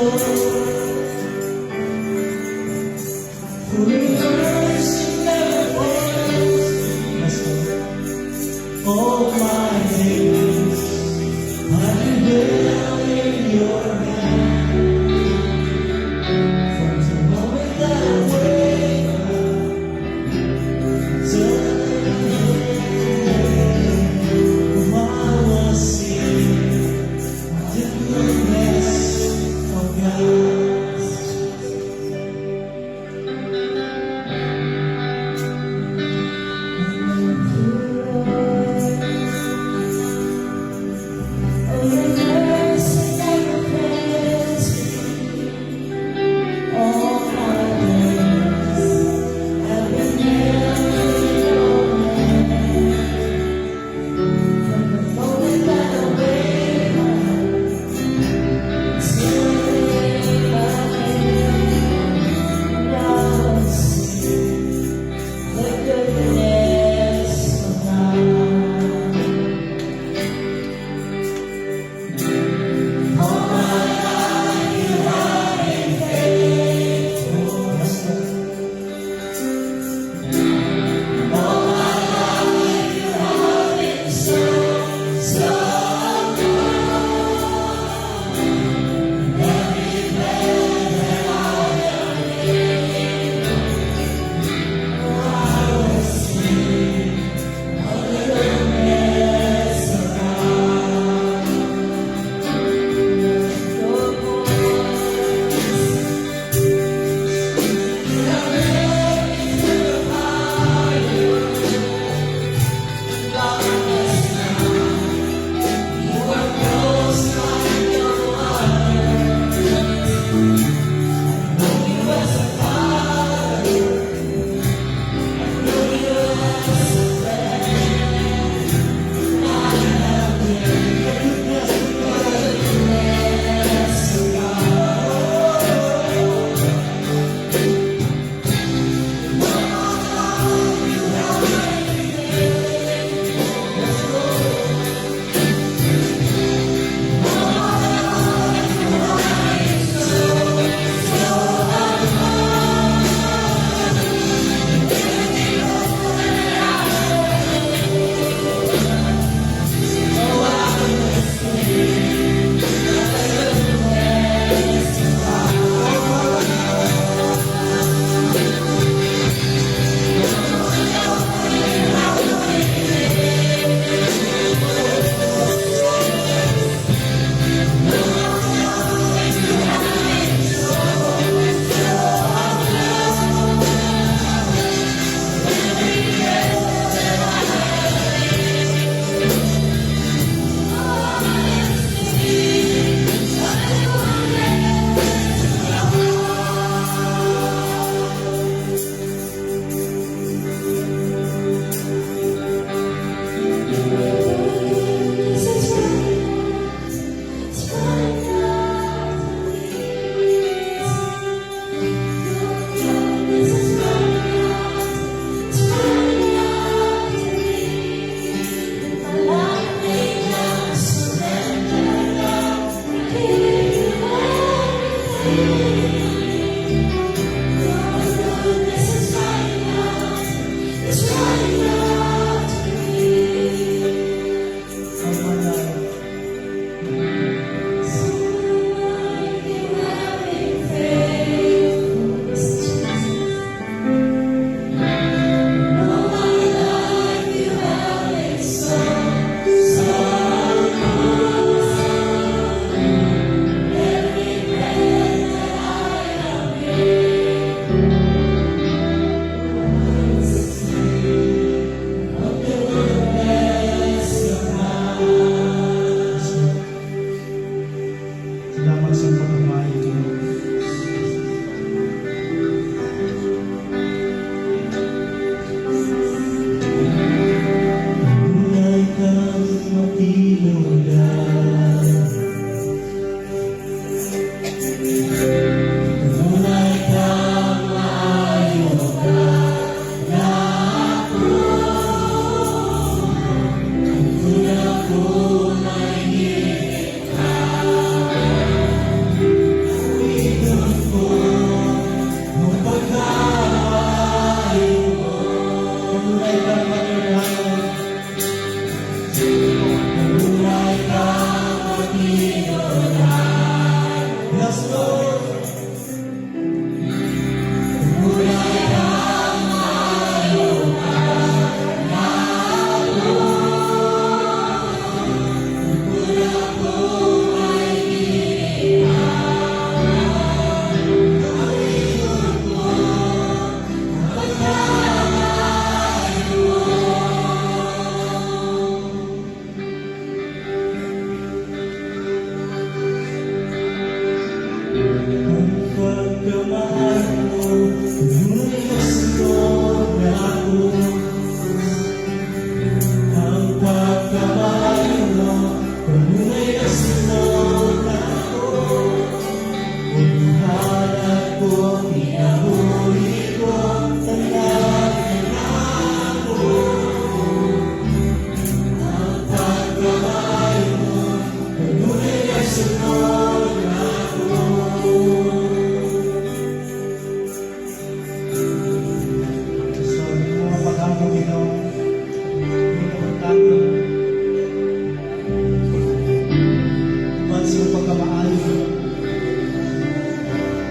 For your mercy never fails. All my days I've been held in your hand. From the moment that I wake up till the day I was seeing the goodness of God.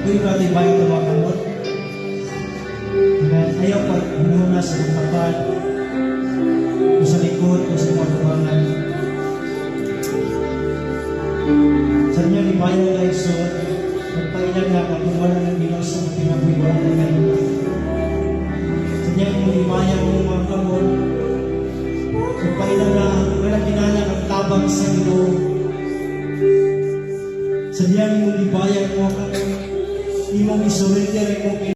Doon ka tayo bayan ng mga kamot. Ayaw pa muna sa tapat o sa likod o sa mga tumangan. Sa inyo ni bayan na isod, magpailan na kapuwanan ng Diyos ang pinabuiwan na ngayon. Sa inyo ni bayan ng mga kamot, magpailan na wala kinala ang tabang sa ilo. Sa inyo ni bayan mo kamot, imong isurrender mo